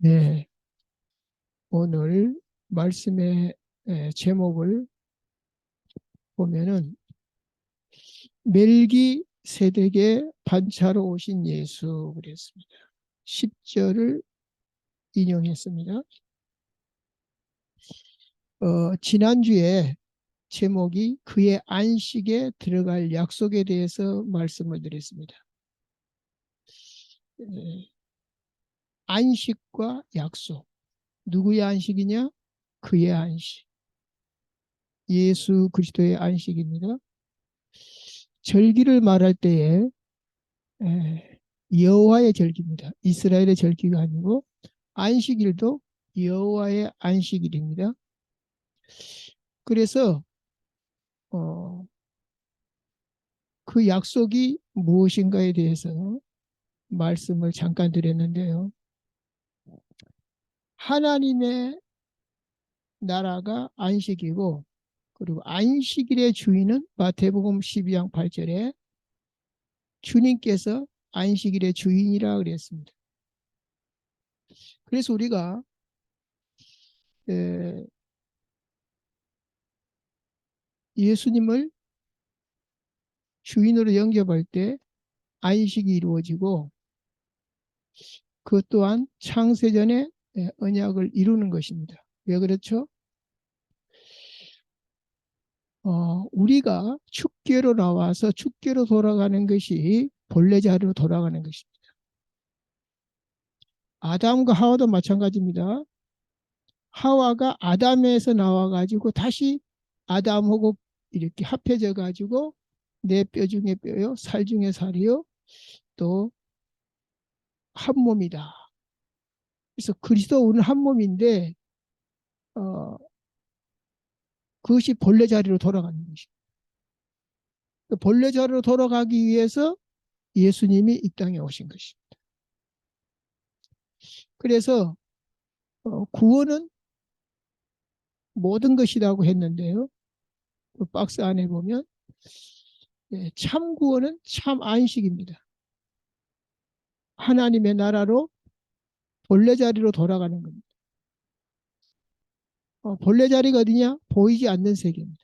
네, 오늘 말씀의 제목을 보면은 멜기세덱의 반차로 오신 예수 그랬습니다. 10절을 인용했습니다. 지난주에 제목이 그의 안식에 들어갈 약속에 대해서 말씀을 드렸습니다. 안식과 약속. 누구의 안식이냐? 그의 안식. 예수 그리스도의 안식입니다. 절기를 말할 때에 여호와의 절기입니다. 이스라엘의 절기가 아니고 안식일도 여호와의 안식일입니다. 그래서 어, 그 약속이 무엇인가에 대해서 말씀을 잠깐 드렸는데요. 하나님의 나라가 안식이고, 그리고 안식일의 주인은 마태복음 12장 8절에 주님께서 안식일의 주인이라 그랬습니다. 그래서 우리가 예수님을 주인으로 영접할 때 안식이 이루어지고, 그 또한 창세전에 언약을 이루는 것입니다. 왜 그렇죠? 우리가 축계로 나와서 축계로 돌아가는 것이 본래 자리로 돌아가는 것입니다. 아담과 하와도 마찬가지입니다. 하와가 아담에서 나와가지고 다시 아담하고 이렇게 합해져 가지고 내 뼈 중에 뼈요, 살 중에 살이요, 또 한 몸이다. 그래서 그리스도는 한 몸인데 어, 그것이 본래 자리로 돌아가는 것입니다. 본래 자리로 돌아가기 위해서 예수님이 이 땅에 오신 것입니다. 그래서 구원은 모든 것이라고 했는데요. 그 박스 안에 보면 참 구원은 참 안식입니다. 하나님의 나라로 본래 자리로 돌아가는 겁니다. 본래 자리가 어디냐? 보이지 않는 세계입니다.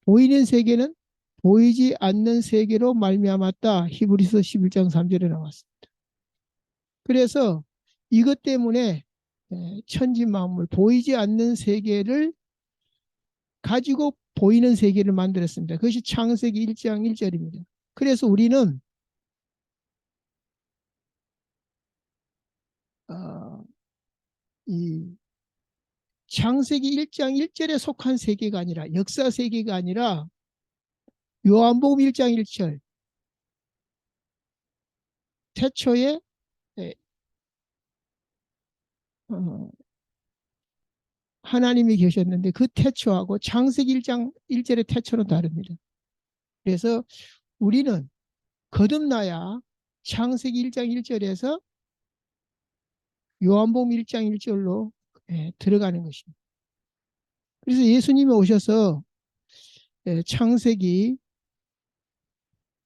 보이는 세계는 보이지 않는 세계로 말미암았다. 히브리서 11장 3절에 나왔습니다. 그래서 이것 때문에 천지 만물 보이지 않는 세계를 가지고 보이는 세계를 만들었습니다. 그것이 창세기 1장 1절입니다. 그래서 우리는 이 창세기 1장 1절에 속한 세계가 아니라, 역사 세계가 아니라 요한복음 1장 1절 태초에 하나님이 계셨는데 그 태초하고 창세기 1장 1절의 태초는 다릅니다. 그래서 우리는 거듭나야 창세기 1장 1절에서 요한복음 1장 1절로 들어가는 것입니다. 그래서 예수님이 오셔서 창세기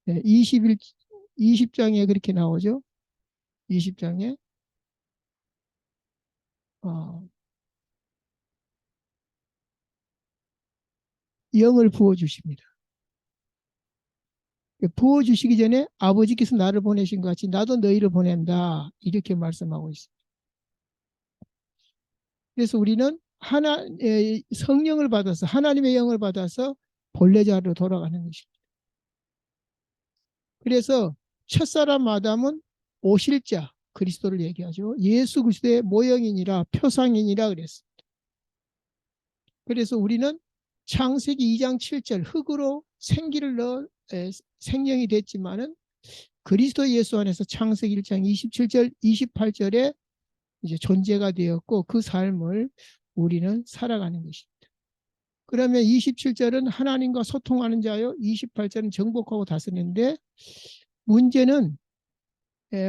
20장에 그렇게 나오죠. 20장에 영을 부어주십니다. 부어주시기 전에 아버지께서 나를 보내신 것 같이 나도 너희를 보낸다. 이렇게 말씀하고 있습니다. 그래서 우리는 성령을 받아서, 하나님의 영을 받아서 본래 자리로 돌아가는 것입니다. 그래서 첫사람 아담은 오실 자 그리스도를 얘기하죠. 예수 그리스도의 모형이니라 표상이니라 그랬습니다. 그래서 우리는 창세기 2장 7절 흙으로 생기를 넣어 생명이 됐지만은 그리스도 예수 안에서 창세기 1장 27절 28절에 이제 존재가 되었고 그 삶을 우리는 살아가는 것입니다. 그러면 27절은 하나님과 소통하는 자요, 28절은 정복하고 다스리는데, 문제는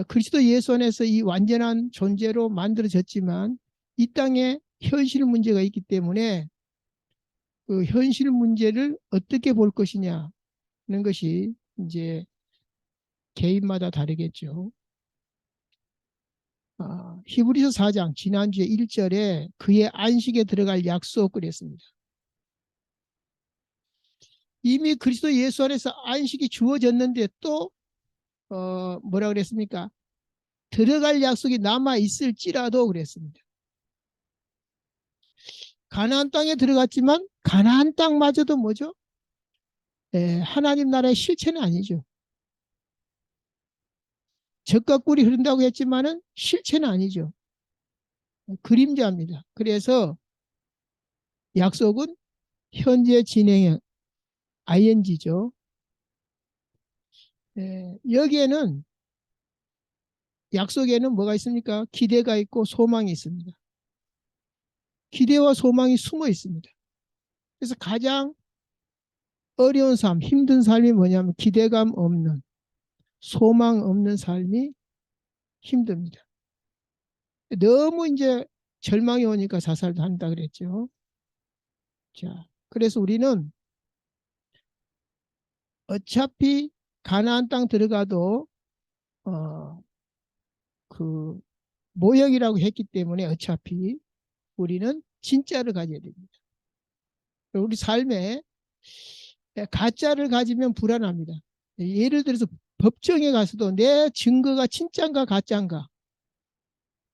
그리스도 예수 안에서 이 완전한 존재로 만들어졌지만 이 땅에 현실 문제가 있기 때문에 그 현실 문제를 어떻게 볼 것이냐는 것이 이제 개인마다 다르겠죠. 히브리서 4장 지난주에 1절에 그의 안식에 들어갈 약속 그랬습니다. 이미 그리스도 예수 안에서 안식이 주어졌는데 또 뭐라 그랬습니까? 들어갈 약속이 남아 있을지라도 그랬습니다. 가나안 땅에 들어갔지만 가나안 땅마저도 뭐죠? 하나님 나라의 실체는 아니죠. 젖과 꿀이 흐른다고 했지만은 실체는 아니죠. 그림자입니다. 그래서 약속은 현재 진행형 ing죠. 여기에는 약속에는 뭐가 있습니까? 기대가 있고 소망이 있습니다. 기대와 소망이 숨어 있습니다. 그래서 가장 어려운 삶, 힘든 삶이 뭐냐면 기대감 없는, 소망 없는 삶이 힘듭니다. 너무 이제 절망이 오니까 자살도 한다 그랬죠. 자, 그래서 우리는 어차피 가나안 땅 들어가도 그 모형이라고 했기 때문에 어차피 우리는 진짜를 가져야 됩니다. 우리 삶에 가짜를 가지면 불안합니다. 예를 들어서 법정에 가서도 내 증거가 진짜인가 가짜인가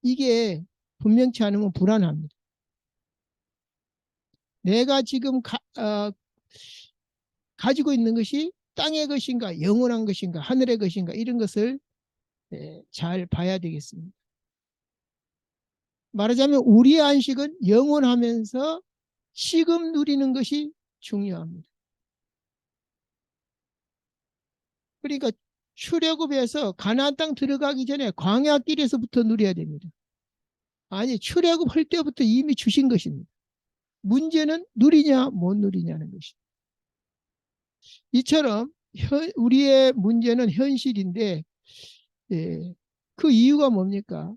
이게 분명치 않으면 불안합니다. 내가 지금 가지고 있는 것이 땅의 것인가 영원한 것인가 하늘의 것인가 이런 것을 잘 봐야 되겠습니다. 말하자면 우리의 안식은 영원하면서 지금 누리는 것이 중요합니다. 그러니까 출애굽에서 가나안 땅 들어가기 전에 광야길에서부터 누려야 됩니다. 아니 출애굽할 때부터 이미 주신 것입니다. 문제는 누리냐 못 누리냐는 것입니다. 이처럼 우리의 문제는 현실인데 그 이유가 뭡니까?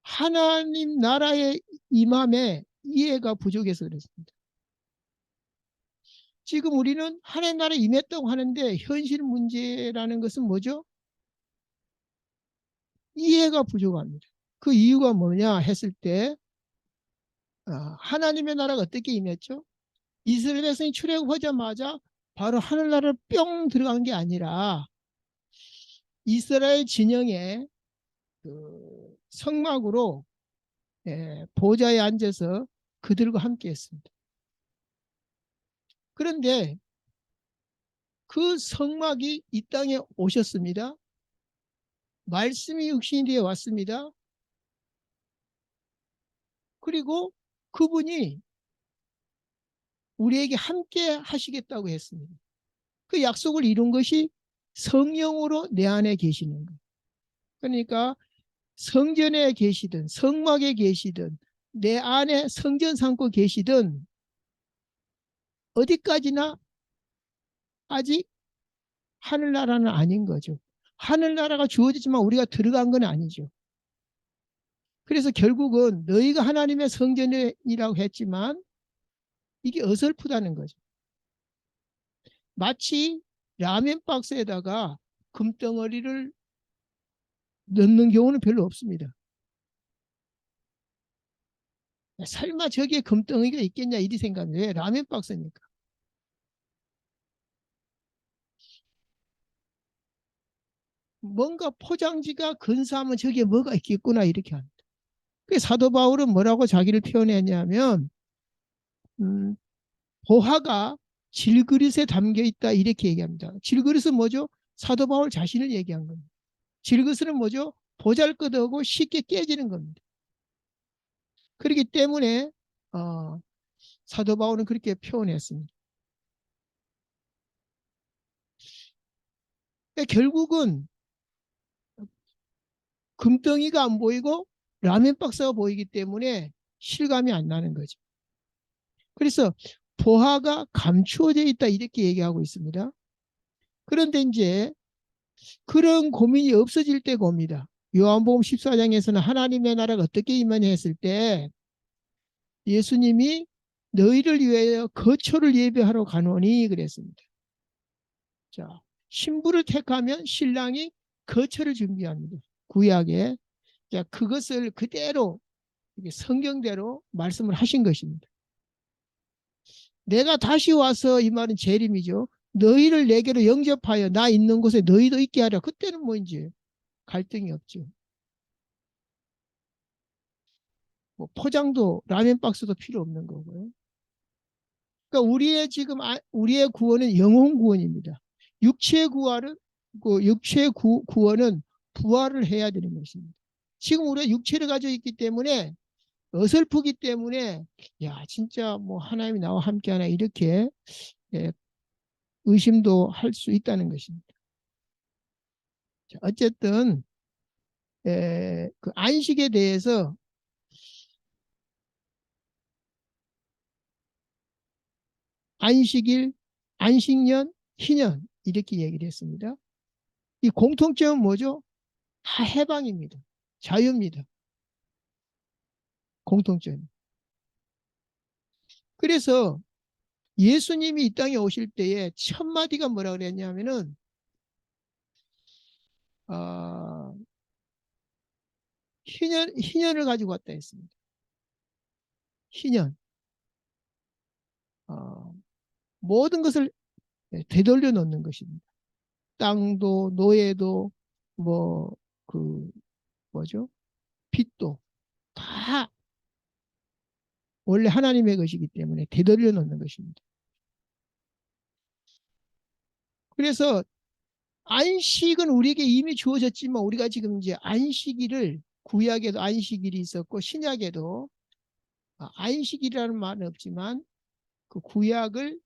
하나님 나라의 임함에 이해가 부족해서 그렇습니다. 지금 우리는 하나님 나라에 임했다고 하는데 현실 문제라는 것은 뭐죠? 이해가 부족합니다. 그 이유가 뭐냐 했을 때 하나님의 나라가 어떻게 임했죠? 이스라엘 백성이 출애굽하자마자 바로 하늘나라를 뿅 들어간 게 아니라 이스라엘 진영의 그 성막으로 보좌에 앉아서 그들과 함께 했습니다. 그런데 그 성막이 이 땅에 오셨습니다. 말씀이 육신이 되어 왔습니다. 그리고 그분이 우리에게 함께 하시겠다고 했습니다. 그 약속을 이룬 것이 성령으로 내 안에 계시는 거예요. 그러니까 성전에 계시든 성막에 계시든 내 안에 성전 삼고 계시든 어디까지나 아직 하늘나라는 아닌 거죠. 하늘나라가 주어지지만 우리가 들어간 건 아니죠. 그래서 결국은 너희가 하나님의 성전이라고 했지만 이게 어설프다는 거죠. 마치 라면 박스에다가 금덩어리를 넣는 경우는 별로 없습니다. 설마 저기에 금덩어리가 있겠냐 이리 생각해요. 왜? 라면 박스니까. 뭔가 포장지가 근사하면 저기에 뭐가 있겠구나 이렇게 합니다. 그 사도 바울은 뭐라고 자기를 표현했냐면 보화가 질그릇에 담겨 있다 이렇게 얘기합니다. 질그릇은 뭐죠? 사도 바울 자신을 얘기한 겁니다. 질그릇은 뭐죠? 보잘것없고 쉽게 깨지는 겁니다. 그렇기 때문에 사도 바울은 그렇게 표현했습니다. 그러니까 결국은 금덩이가 안 보이고 라면 박스가 보이기 때문에 실감이 안 나는 거죠. 그래서 보화가 감추어져 있다 이렇게 얘기하고 있습니다. 그런데 이제 그런 고민이 없어질 때가 옵니다. 요한복음 14장에서는 하나님의 나라가 어떻게 임하냐 했을 때 예수님이 너희를 위하여 거처를 예배하러 가노니 그랬습니다. 자, 신부를 택하면 신랑이 거처를 준비합니다. 구약에 자, 그것을 그대로 성경대로 말씀을 하신 것입니다. 내가 다시 와서 이 말은 재림이죠. 너희를 내게로 영접하여 나 있는 곳에 너희도 있게 하라. 그때는 뭐 이제 갈등이 없죠. 뭐 포장도 라면 박스도 필요 없는 거고요. 그러니까 우리의 지금 우리의 구원은 영혼 구원입니다. 육체 구원은 구원은 부활을 해야 되는 것입니다. 지금 우리가 육체를 가지고 있기 때문에 어설프기 때문에 야 진짜 뭐 하나님이 나와 함께하나 이렇게 예, 의심도 할 수 있다는 것입니다. 자, 어쨌든 그 안식에 대해서 안식일, 안식년, 희년 이렇게 얘기를 했습니다. 이 공통점은 뭐죠? 다 해방입니다. 자유입니다. 공통점. 그래서 예수님이 이 땅에 오실 때에 첫 마디가 뭐라 그랬냐면은 어, 희년을 가지고 왔다 했습니다. 희년. 모든 것을 되돌려 놓는 것입니다. 땅도 노예도 뭐 그 뭐죠? 빚도 다 원래 하나님의 것이기 때문에 되돌려 놓는 것입니다. 그래서 안식은 우리에게 이미 주어졌지만 우리가 지금 이제 안식일을 구약에도 안식일이 있었고 신약에도 안식일이라는 말은 없지만 그 구약을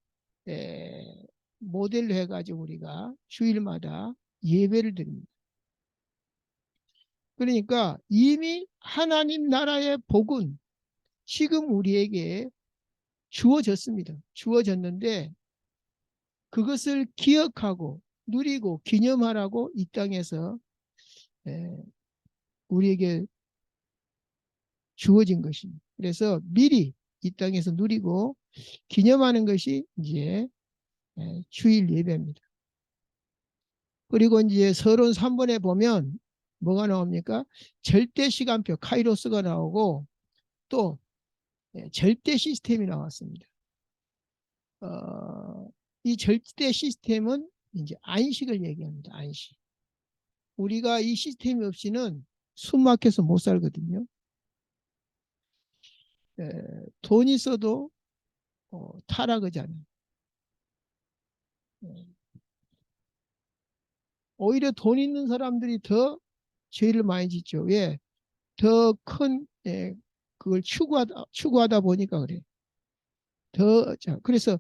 모델로 해가지고 우리가 주일마다 예배를 드립니다. 그러니까 이미 하나님 나라의 복은 지금 우리에게 주어졌습니다. 주어졌는데 그것을 기억하고 누리고 기념하라고 이 땅에서 우리에게 주어진 것입니다. 그래서 미리 이 땅에서 누리고 기념하는 것이 이제 주일 예배입니다. 그리고 이제 서론 3번에 보면 뭐가 나옵니까? 절대 시간표 카이로스가 나오고 또 절대 시스템이 나왔습니다. 이 절대 시스템은 이제 안식을 얘기합니다. 안식. 우리가 이 시스템이 없이는 숨 막혀서 못 살거든요. 돈 있어도 타락하잖아요. 오히려 돈 있는 사람들이 더 죄를 많이 짓죠. 왜? 더 큰 그걸 추구하다 보니까 그래. 그래서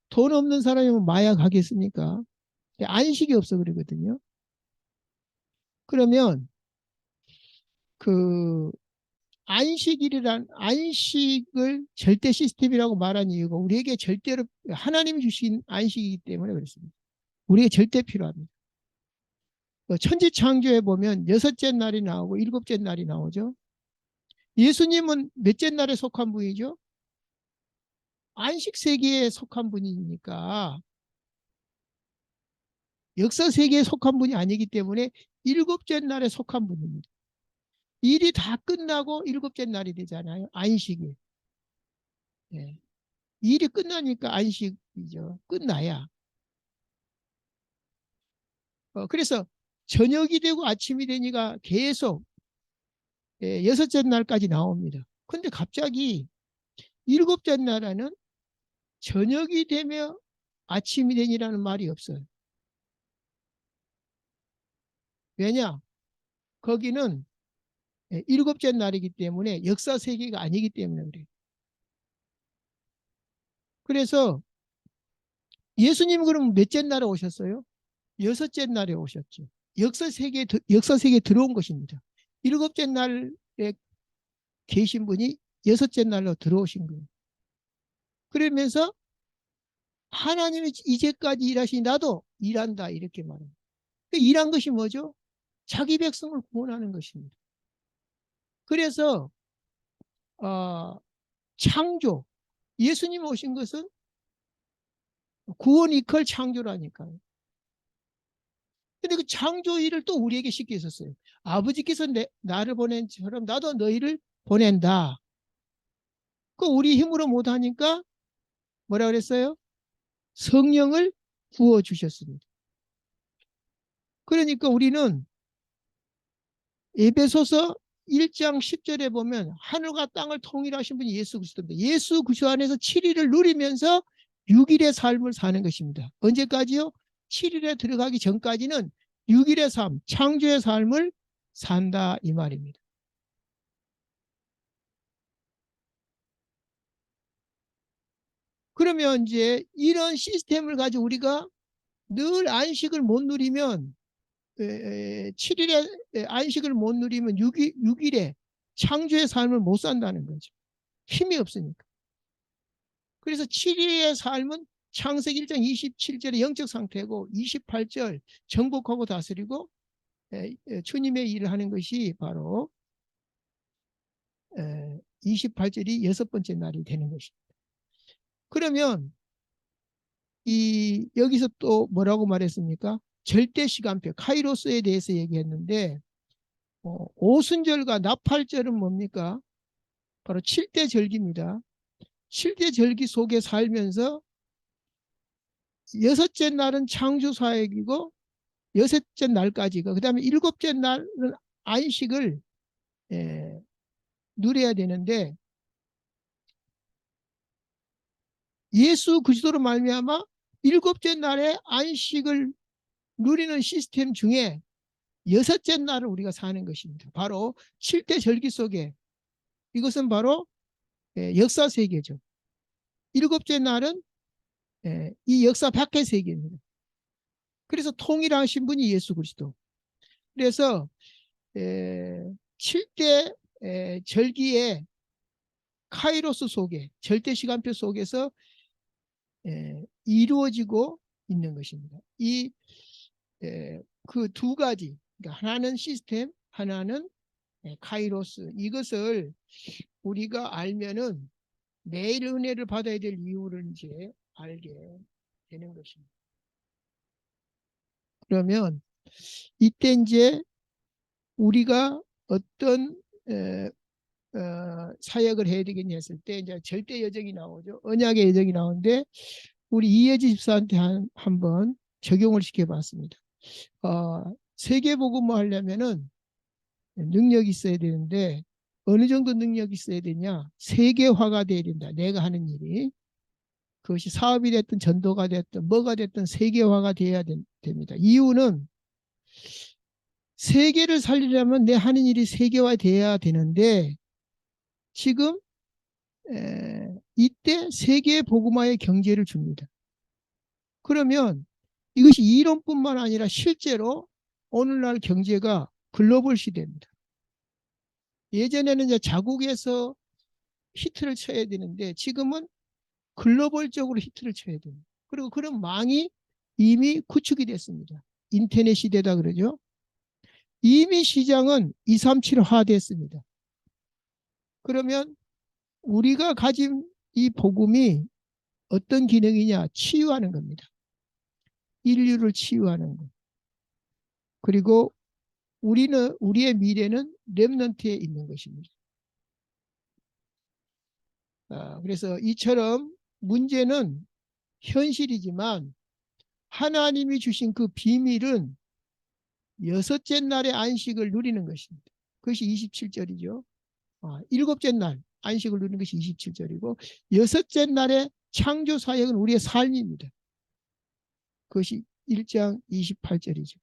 돈 없는 사람이면 마약 하겠습니까? 안식이 없어 그러거든요. 그러면 그 안식을 절대 시스템이라고 말한 이유가 우리에게 절대로 하나님이 주신 안식이기 때문에 그렇습니다. 우리에게 절대 필요합니다. 천지창조에 보면 여섯째 날이 나오고 일곱째 날이 나오죠. 예수님은 몇째 날에 속한 분이죠? 안식 세계에 속한 분이니까 역사 세계에 속한 분이 아니기 때문에 일곱째 날에 속한 분입니다. 일이 다 끝나고 일곱째 날이 되잖아요. 안식이. 예. 일이 끝나니까 안식이죠. 끝나야. 그래서 저녁이 되고 아침이 되니까 계속 여섯째 날까지 나옵니다. 근데 갑자기 일곱째 날에는 저녁이 되며 아침이 되니라는 말이 없어요. 왜냐? 거기는 일곱째 날이기 때문에 역사 세계가 아니기 때문에 그래요. 그래서 예수님은 그럼 몇째 날에 오셨어요? 여섯째 날에 오셨죠. 역사 세계에 들어온 것입니다. 일곱째 날에 계신 분이 여섯째 날로 들어오신 거예요. 그러면서 하나님이 이제까지 일하시니 나도 일한다 이렇게 말합니다. 일한 것이 뭐죠? 자기 백성을 구원하는 것입니다. 그래서 창조, 예수님 오신 것은 구원 이퀄 창조라니까요. 근데 그 창조 일을 또 우리에게 시켜 있었어요. 아버지께서 나를 보낸처럼 나도 너희를 보낸다. 그 우리 힘으로 못하니까 뭐라 그랬어요? 성령을 부어주셨습니다. 그러니까 우리는 에베소서 1장 10절에 보면 하늘과 땅을 통일하신 분이 예수 그리스도입니다. 예수 그리스도 안에서 7일을 누리면서 6일의 삶을 사는 것입니다. 언제까지요? 7일에 들어가기 전까지는 6일의 삶, 창조의 삶을 산다 이 말입니다. 그러면 이제 이런 시스템을 가지고 우리가 늘 안식을 못 누리면 7일에 안식을 못 누리면 6일에 창조의 삶을 못 산다는 거죠. 힘이 없으니까. 그래서 7일의 삶은 창세기 1장 27절의 영적 상태고 28절 정복하고 다스리고 주님의 일을 하는 것이 바로 28절이 여섯 번째 날이 되는 것입니다. 그러면 여기서 또 뭐라고 말했습니까? 절대 시간표 카이로스에 대해서 얘기했는데 오순절과 나팔절은 뭡니까? 바로 7대 절기입니다. 7대 절기 속에 살면서 여섯째 날은 창조 사역이고 여섯째 날까지가 그 다음에 일곱째 날은 안식을 누려야 되는데 예수 그리스도로 말미암아 일곱째 날에 안식을 누리는 시스템 중에 여섯째 날을 우리가 사는 것입니다. 바로 7대 절기 속에 이것은 바로 역사 세계죠. 일곱째 날은 이 역사 밖의 세계입니다. 그래서 통일하신 분이 예수 그리스도. 그래서 7대 절기의 카이로스 속에 절대 시간표 속에서 이루어지고 있는 것입니다. 그 두 가지, 그러니까 하나는 시스템, 하나는 카이로스. 이것을 우리가 알면은 매일 은혜를 받아야 될 이유를 이제 알게 되는 것입니다. 그러면 이때 이제 우리가 어떤 사역을 해야 되겠냐 했을 때 이제 절대 여정이 나오죠. 언약의 여정이 나오는데 우리 이혜지 집사한테 한번 적용을 시켜봤습니다. 세계복음화 하려면은 능력이 있어야 되는데 어느 정도 능력이 있어야 되냐? 세계화가 돼야 된다. 내가 하는 일이. 그것이 사업이 됐든 전도가 됐든 뭐가 됐든 세계화가 돼야 됩니다. 이유는 세계를 살리려면 내 하는 일이 세계화돼야 되는데 지금 이때 세계 복음화의 경제를 줍니다. 그러면 이것이 이론뿐만 아니라 실제로 오늘날 경제가 글로벌 시대입니다. 예전에는 이제 자국에서 히트를 쳐야 되는데 지금은 글로벌적으로 히트를 쳐야 됩니다. 그리고 그런 망이 이미 구축이 됐습니다. 인터넷 시대다 그러죠. 이미 시장은 237화 됐습니다. 그러면 우리가 가진 이 복음이 어떤 기능이냐? 치유하는 겁니다. 인류를 치유하는 것. 그리고 우리의 미래는 렘넌트에 있는 것입니다. 그래서 이처럼 문제는 현실이지만 하나님이 주신 그 비밀은 여섯째 날의 안식을 누리는 것입니다. 그것이 27절이죠. 일곱째 날 안식을 누리는 것이 27절이고 여섯째 날의 창조 사역은 우리의 삶입니다. 그것이 1장 28절이죠.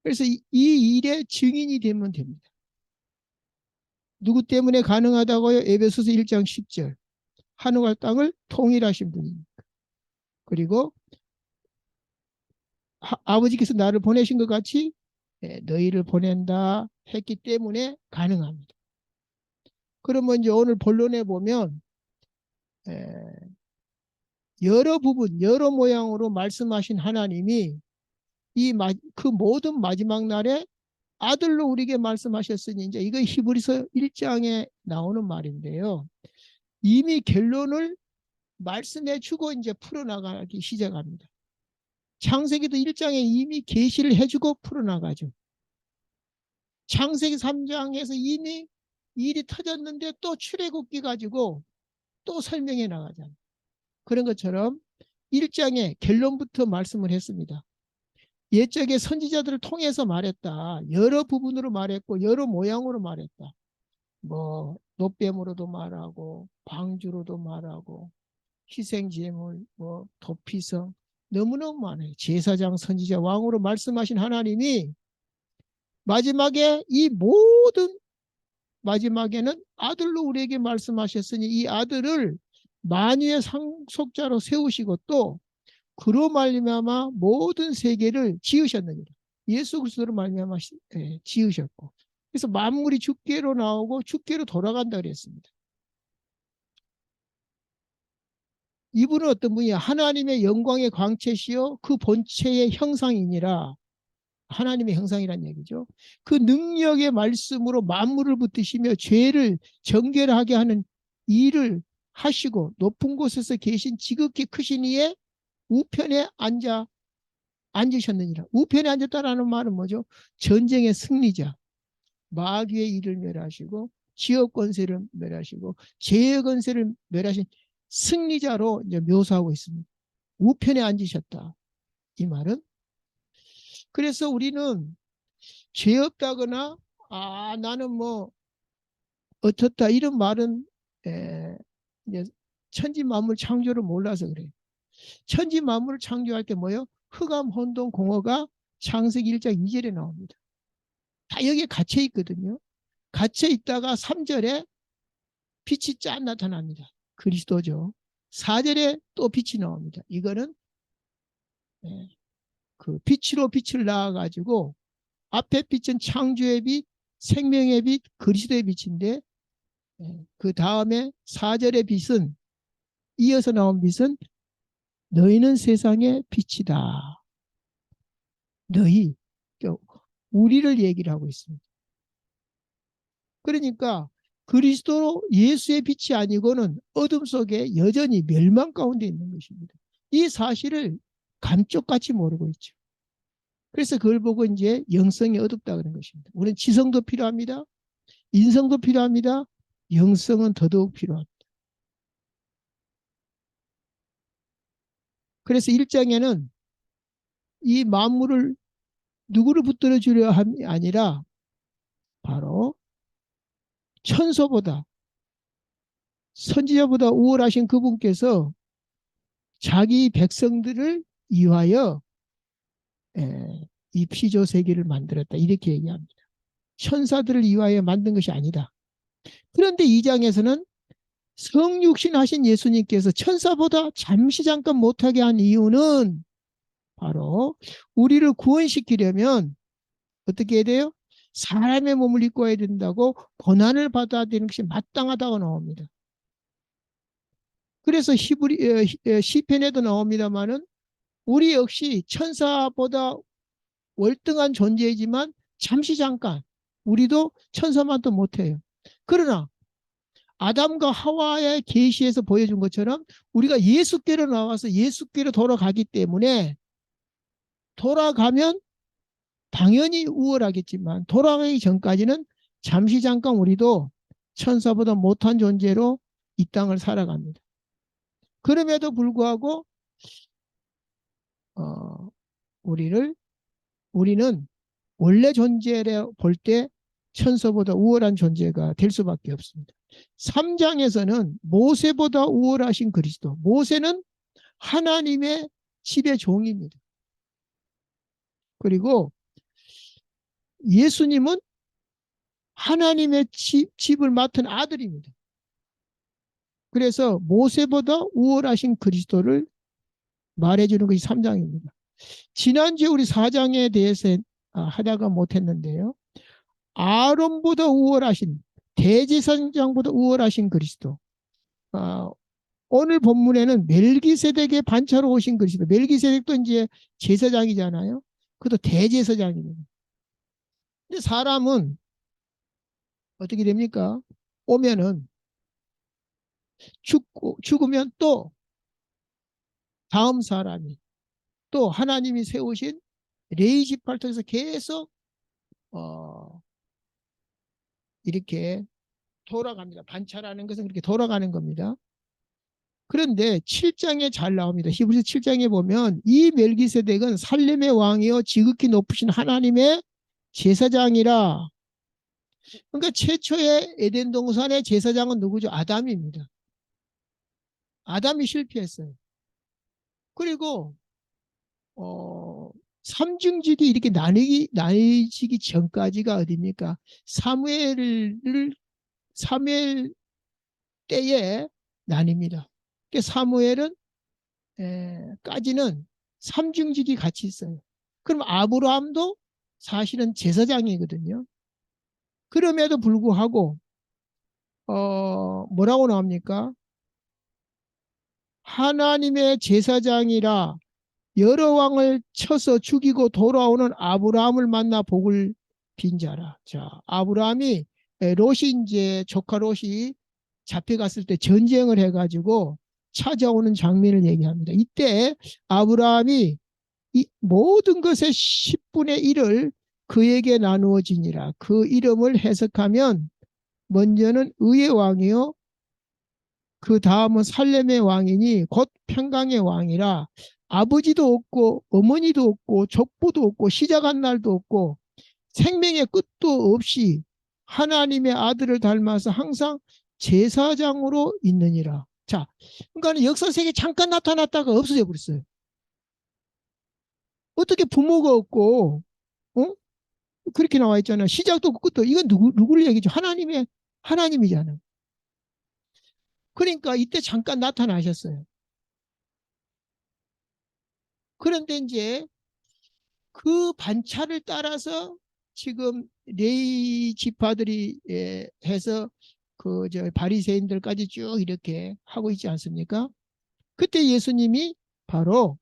그래서 이 일의 증인이 되면 됩니다. 누구 때문에 가능하다고요? 에베소서 1장 10절. 하늘과 땅을 통일하신 분입니다. 그리고 아버지께서 나를 보내신 것 같이 너희를 보낸다 했기 때문에 가능합니다. 그러면 이제 오늘 본론에 보면 여러 부분, 여러 모양으로 말씀하신 하나님이 그 모든 마지막 날에 아들로 우리에게 말씀하셨으니 이제 이거 히브리서 1장에 나오는 말인데요. 이미 결론을 말씀해 주고 이제 풀어나가기 시작합니다. 창세기도 1장에 이미 계시를 해주고 풀어나가죠. 창세기 3장에서 이미 일이 터졌는데 또 출애굽기 가지고 또 설명해 나가잖아요. 그런 것처럼 1장에 결론부터 말씀을 했습니다. 옛적에 선지자들을 통해서 말했다. 여러 부분으로 말했고 여러 모양으로 말했다. 뭐 노뱀으로도 말하고 방주로도 말하고 희생제물, 뭐 도피성, 너무너무 많아요. 제사장, 선지자, 왕으로 말씀하신 하나님이 마지막에 이 모든 마지막에는 아들로 우리에게 말씀하셨으니 이 아들을 만유의 상속자로 세우시고 또 그로 말미암아 모든 세계를 지으셨느니라. 예수 그리스도로 말미암아 지으셨고 그래서 만물이 주께로 나오고 주께로 돌아간다 그랬습니다. 이분은 어떤 분이야? 하나님의 영광의 광채시요 그 본체의 형상이니라. 하나님의 형상이란 얘기죠. 그 능력의 말씀으로 만물을 붙드시며 죄를 정결하게 하는 일을 하시고 높은 곳에서 계신 지극히 크신 이의 우편에 앉으셨느니라. 우편에 앉았다라는 말은 뭐죠? 전쟁의 승리자. 마귀의 일을 멸하시고 지역 권세를 멸하시고 죄의 권세를 멸하신 승리자로 이제 묘사하고 있습니다. 우편에 앉으셨다. 이 말은 그래서 우리는 죄 없다거나 나는 뭐 어떻다 이런 말은 이제 천지 만물 창조를 몰라서 그래요. 천지 만물을 창조할 때 뭐요? 흑암 혼돈 공허가 창세기 1장 2절에 나옵니다. 다 여기에 갇혀 있거든요. 갇혀 있다가 3절에 빛이 쫙 나타납니다. 그리스도죠. 4절에 또 빛이 나옵니다. 이거는 그 빛으로 빛을 낳아가지고 앞에 빛은 창조의 빛, 생명의 빛, 그리스도의 빛인데 그 다음에 4절의 빛은 이어서 나온 빛은 너희는 세상의 빛이다. 너희, 우리를 얘기를 하고 있습니다. 그러니까 그리스도 예수의 빛이 아니고는 어둠 속에 여전히 멸망 가운데 있는 것입니다. 이 사실을 감쪽같이 모르고 있죠. 그래서 그걸 보고 이제 영성이 어둡다 그런 것입니다. 우리는 지성도 필요합니다. 인성도 필요합니다. 영성은 더더욱 필요합니다. 그래서 1장에는 이 만물을 누구를 붙들어 주려 함이 아니라 바로 천소보다 선지자보다 우월하신 그분께서 자기 백성들을 위하여 이 피조 세계를 만들었다. 이렇게 얘기합니다. 천사들을 위하여 만든 것이 아니다. 그런데 2장에서는 성육신 하신 예수님께서 천사보다 잠시 잠깐 못하게 한 이유는 바로 우리를 구원시키려면 어떻게 해야 돼요? 사람의 몸을 입고 와야 된다고 고난을 받아야 되는 것이 마땅하다고 나옵니다. 그래서 시편에도 나옵니다만은 우리 역시 천사보다 월등한 존재이지만 잠시 잠깐 우리도 천사만도 못해요. 그러나 아담과 하와의 계시에서 보여준 것처럼 우리가 예수께로 나와서 예수께로 돌아가기 때문에 돌아가면 당연히 우월하겠지만 돌아가기 전까지는 잠시 잠깐 우리도 천사보다 못한 존재로 이 땅을 살아갑니다. 그럼에도 불구하고 우리는 원래 존재를 볼 때 천사보다 우월한 존재가 될 수밖에 없습니다. 3장에서는 모세보다 우월하신 그리스도. 모세는 하나님의 집의 종입니다. 그리고 예수님은 하나님의 집을 맡은 아들입니다. 그래서 모세보다 우월하신 그리스도를 말해주는 것이 3장입니다. 지난주에 우리 4장에 대해서 하다가 못했는데요. 아론보다 우월하신 대제사장보다 우월하신 그리스도. 오늘 본문에는 멜기세덱의 반차로 오신 그리스도. 멜기세덱도 이제 제사장이잖아요. 그것도 대제사장입니다. 근데 사람은 어떻게 됩니까? 오면은 죽으면 또 다음 사람이 또 하나님이 세우신 레위 지파를 통해서 계속 이렇게 돌아갑니다. 반차라는 것은 그렇게 돌아가는 겁니다. 그런데 7장에 잘 나옵니다. 히브리서 7장에 보면 이 멜기세덱은 살렘의 왕이요 지극히 높으신 하나님의 제사장이라. 그러니까 최초의 에덴 동산의 제사장은 누구죠? 아담입니다. 아담이 실패했어요. 그리고 삼중직이 이렇게 나뉘기 전까지가 어디입니까? 사무엘 때에 나뉩니다. 사무엘은 까지는 삼중직이 같이 있어요. 그럼 아브라함도 사실은 제사장이거든요. 그럼에도 불구하고 뭐라고 나옵니까? 하나님의 제사장이라 여러 왕을 쳐서 죽이고 돌아오는 아브라함을 만나 복을 빈 자라. 자, 아브라함이 롯이 이제 조카 롯이 잡혀갔을 때 전쟁을 해가지고 찾아오는 장면을 얘기합니다. 이때 아브라함이 이 모든 것의 10분의 1을 그에게 나누어지니라. 그 이름을 해석하면 먼저는 의의 왕이요 그 다음은 살렘의 왕이니 곧 평강의 왕이라. 아버지도 없고 어머니도 없고 족보도 없고 시작한 날도 없고 생명의 끝도 없이 하나님의 아들을 닮아서 항상 제사장으로 있느니라. 자, 그러니까 역사세계에 잠깐 나타났다가 없어져 버렸어요. 어떻게 부모가 없고 그렇게 나와 있잖아요. 시작도 없고 끝도. 이건 누구를 얘기죠? 하나님이잖아요. 그러니까 이때 잠깐 나타나셨어요. 그런데 이제 그 반차를 따라서 지금 레위 지파들이 해서 그 저 바리새인들까지 쭉 이렇게 하고 있지 않습니까? 그때 예수님이 바로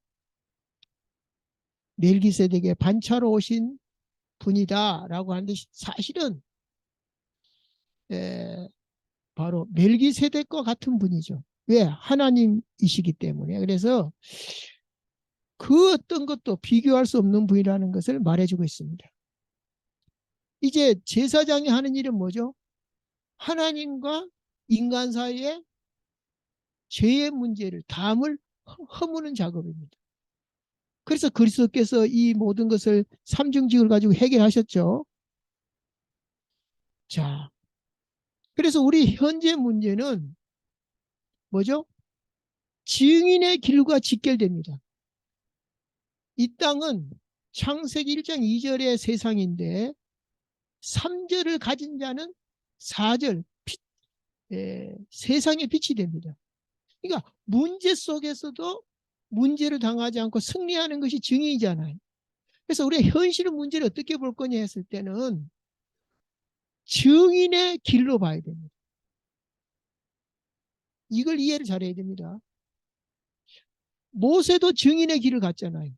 멜기세덱의 반차로 오신 분이다라고 하는데 사실은 바로 멜기세덱과 같은 분이죠. 왜? 하나님이시기 때문에. 그래서 그 어떤 것도 비교할 수 없는 분이라는 것을 말해주고 있습니다. 이제 제사장이 하는 일은 뭐죠? 하나님과 인간 사이에 죄의 문제를 담을 허무는 작업입니다. 그래서 그리스도께서 이 모든 것을 삼중직을 가지고 해결하셨죠. 자, 그래서 우리 현재 문제는 뭐죠? 증인의 길과 직결됩니다. 이 땅은 창세기 1장 2절의 세상인데 3절을 가진 자는 4절 세상의 빛이 됩니다. 그러니까 문제 속에서도 문제를 당하지 않고 승리하는 것이 증인이잖아요. 그래서 우리가 현실의 문제를 어떻게 볼 거냐 했을 때는 증인의 길로 봐야 됩니다. 이걸 이해를 잘해야 됩니다. 모세도 증인의 길을 갔잖아요.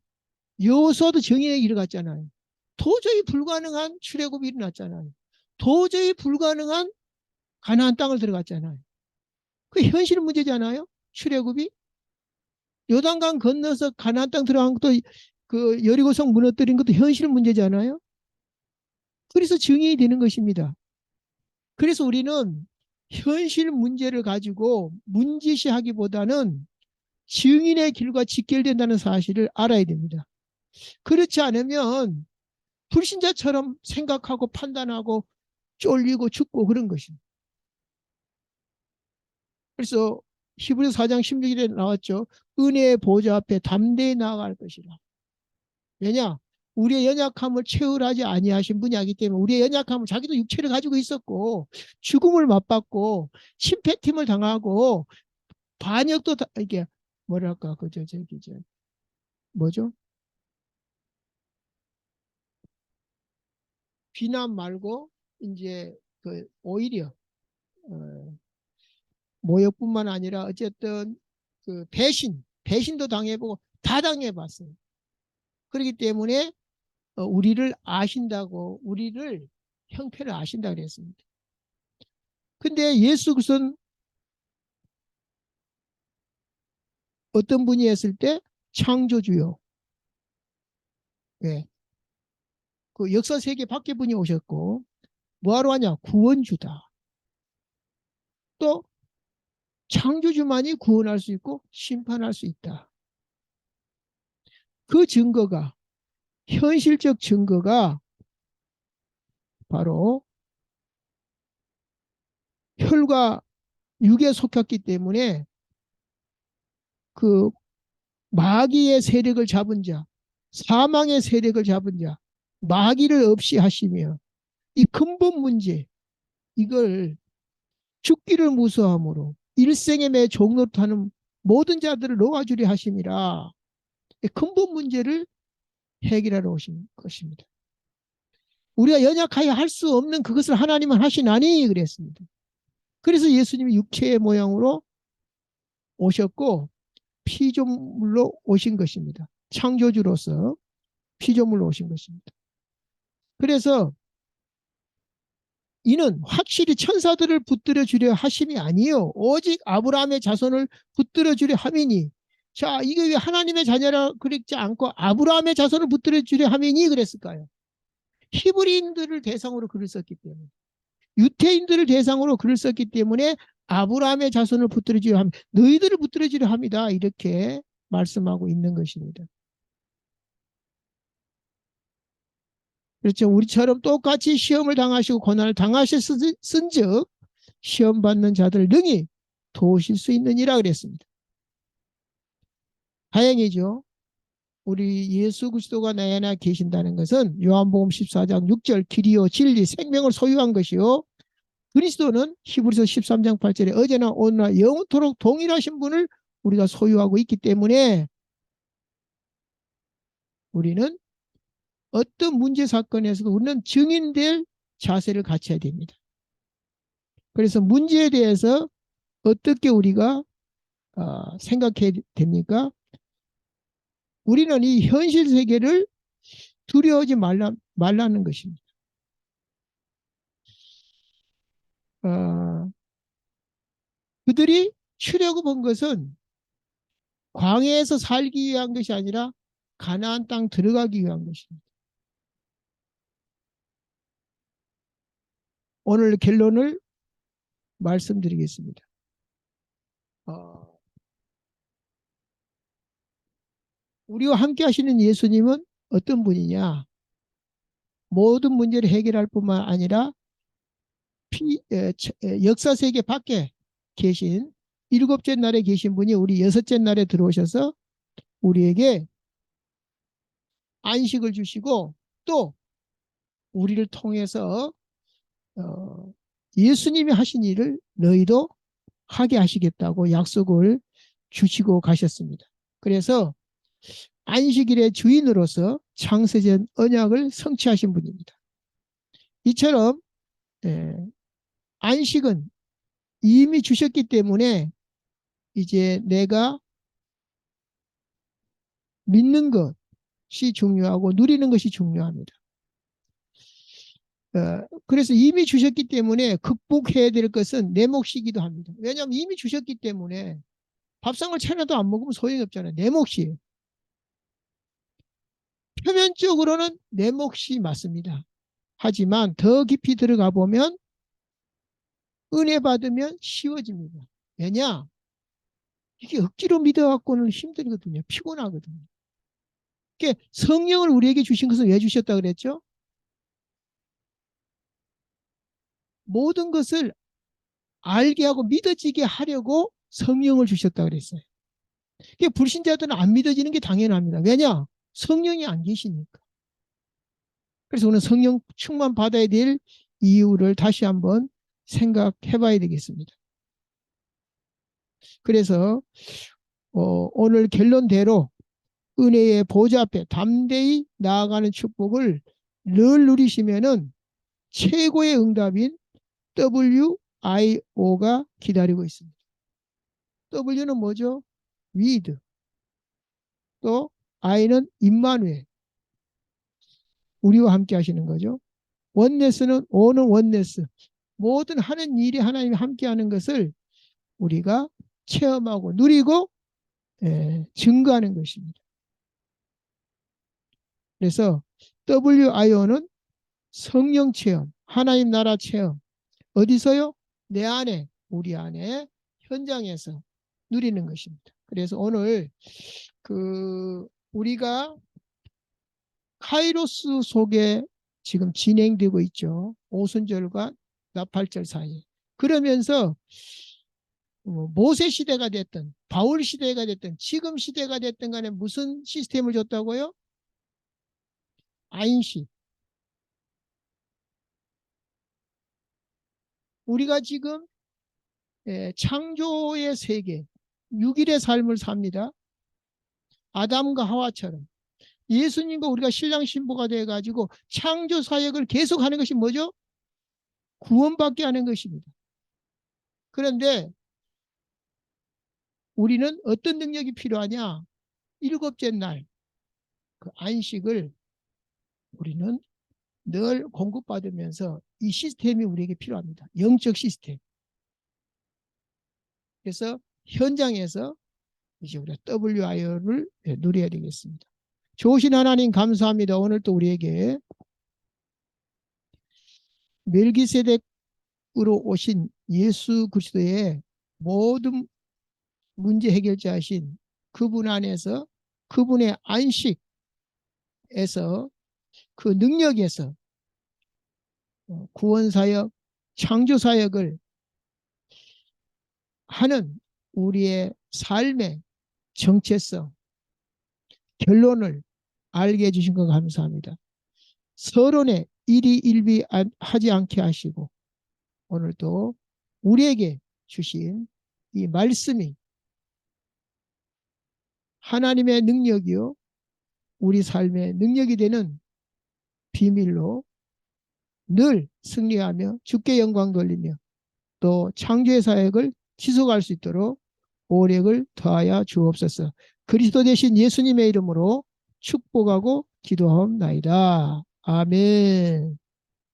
여호수아도 증인의 길을 갔잖아요. 도저히 불가능한 출애굽이 일어났잖아요. 도저히 불가능한 가나안 땅을 들어갔잖아요. 그 현실 문제잖아요. 출애굽이 요단강 건너서 가나안 땅 들어간 것도 그 여리고성 무너뜨린 것도 현실 문제잖아요. 그래서 증인이 되는 것입니다. 그래서 우리는 현실 문제를 가지고 문지시하기보다는 증인의 길과 직결된다는 사실을 알아야 됩니다. 그렇지 않으면 불신자처럼 생각하고 판단하고 쫄리고 죽고 그런 것입니다. 그래서 히브리서 4장 16절에 나왔죠. 은혜의 보좌 앞에 담대히 나아갈 것이라. 왜냐? 우리의 연약함을 체휼하지 아니하신 분이 아기 때문에 우리의 연약함을 자기도 육체를 가지고 있었고 죽음을 맛봤고 심폐팀을 당하고 반역도 이게 뭐랄까 그저 저기 저 뭐죠? 비난 말고 이제 그 오히려 모욕뿐만 아니라 어쨌든 그 배신도 당해보고 다 당해봤어요. 그렇기 때문에 우리를 아신다고 우리를 형편을 아신다 그랬습니다. 근데 예수 그리스도는 어떤 분이 했을 때 창조주요 왜? 그 역사 세계 밖에 분이 오셨고 뭐하러 왔냐? 구원주다. 또 창조주만이 구원할 수 있고 심판할 수 있다. 그 증거가 현실적 증거가 바로 혈과 육에 속했기 때문에 그 마귀의 세력을 잡은 자, 사망의 세력을 잡은 자, 마귀를 없이 하시며 이 근본 문제 이걸 죽기를 무서함으로 일생에 매 종노릇하는 모든 자들을 놓아주려 하심이라 근본 문제를 해결하러 오신 것입니다. 우리가 연약하여 할 수 없는 그것을 하나님은 하시나니 그랬습니다. 그래서 예수님이 육체의 모양으로 오셨고 피조물로 오신 것입니다. 창조주로서 피조물로 오신 것입니다. 그래서 이는 확실히 천사들을 붙들어 주려 하심이 아니요 오직 아브라함의 자손을 붙들어 주려 함이니 자 이게 왜 하나님의 자녀라 그랬지 않고 아브라함의 자손을 붙들어 주려 함이니 그랬을까요? 히브리인들을 대상으로 글을 썼기 때문에 유태인들을 대상으로 글을 썼기 때문에 아브라함의 자손을 붙들어 주려 함 너희들을 붙들어 주려 합니다 이렇게 말씀하고 있는 것입니다. 그렇죠. 우리처럼 똑같이 시험을 당하시고 고난을 당하셨은즉 시험 받는 자들을 능히 도우실 수 있느니라 그랬습니다. 다행이죠. 우리 예수 그리스도가 내 안에 계신다는 것은 요한복음 14장 6절 길이요 진리 생명을 소유한 것이요 그리스도는 히브리서 13장 8절에 어제나 오늘나 영원토록 동일하신 분을 우리가 소유하고 있기 때문에 우리는 어떤 문제 사건에서도 우리는 증인될 자세를 갖춰야 됩니다. 그래서 문제에 대해서 어떻게 우리가 생각해야 됩니까? 우리는 이 현실 세계를 두려워하지 말라는 것입니다. 그들이 출애굽 온 것은 광야에서 살기 위한 것이 아니라 가나안 땅 들어가기 위한 것입니다. 오늘 결론을 말씀드리겠습니다. 우리와 함께 하시는 예수님은 어떤 분이냐? 모든 문제를 해결할 뿐만 아니라 역사 세계 밖에 계신 일곱째 날에 계신 분이 우리 여섯째 날에 들어오셔서 우리에게 안식을 주시고 또 우리를 통해서 예수님이 하신 일을 너희도 하게 하시겠다고 약속을 주시고 가셨습니다. 그래서 안식일의 주인으로서 창세전 언약을 성취하신 분입니다. 이처럼 안식은 이미 주셨기 때문에 이제 내가 믿는 것이 중요하고 누리는 것이 중요합니다. 그래서 이미 주셨기 때문에 극복해야 될 것은 내 몫이기도 합니다. 왜냐하면 이미 주셨기 때문에 밥상을 차려도 안 먹으면 소용이 없잖아요. 내 몫이에요. 표면적으로는 내 몫이 맞습니다. 하지만 더 깊이 들어가 보면 은혜 받으면 쉬워집니다. 왜냐? 이게 억지로 믿어갖고는 힘들거든요. 피곤하거든요. 그러니까 성령을 우리에게 주신 것은 왜 주셨다 그랬죠? 모든 것을 알게 하고 믿어지게 하려고 성령을 주셨다 그랬어요. 그러니까 불신자들은 안 믿어지는 게 당연합니다. 왜냐? 성령이 안 계시니까. 그래서 오늘 성령 충만 받아야 될 이유를 다시 한번 생각해 봐야 되겠습니다. 그래서 오늘 결론대로 은혜의 보좌 앞에 담대히 나아가는 축복을 늘 누리시면은 최고의 응답인 WIO가 기다리고 있습니다. W는 뭐죠? with. 또 I는 임마누엘. 우리와 함께 하시는 거죠. 원네스는 O는 원네스. 모든 하는 일이 하나님이 함께 하는 것을 우리가 체험하고 누리고 증거하는 것입니다. 그래서 WIO는 성령 체험, 하나님 나라 체험. 어디서요? 내 안에, 우리 안에, 현장에서 누리는 것입니다. 그래서 오늘 우리가 카이로스 속에 지금 진행되고 있죠. 오순절과 나팔절 사이에. 그러면서 모세 시대가 됐든 바울 시대가 됐든 지금 시대가 됐든 간에 무슨 시스템을 줬다고요? 안식. 우리가 지금 창조의 세계, 6일의 삶을 삽니다. 아담과 하와처럼. 예수님과 우리가 신랑 신부가 돼가지고 창조 사역을 계속하는 것이 뭐죠? 구원받게 하는 것입니다. 그런데 우리는 어떤 능력이 필요하냐? 일곱째 날 그 안식을 우리는 늘 공급받으면서 이 시스템이 우리에게 필요합니다. 영적 시스템. 그래서 현장에서 이제 우리가 WIO를 누려야 되겠습니다. 좋으신 하나님 감사합니다. 오늘 또 우리에게 멜기세덱으로 오신 예수 그리스도의 모든 문제 해결자이신 그분 안에서 그분의 안식에서 그 능력에서 구원사역, 창조사역을 하는 우리의 삶의 정체성, 결론을 알게 해주신 것 감사합니다. 서론에 일희일비하지 않게 하시고 오늘도 우리에게 주신 이 말씀이 하나님의 능력이요 우리 삶의 능력이 되는 비밀로 늘 승리하며 주께 영광 돌리며 또 창조의 사역을 지속할 수 있도록 오력을 더하여 주옵소서. 그리스도 되신 예수님의 이름으로 축복하고 기도하옵나이다. 아멘.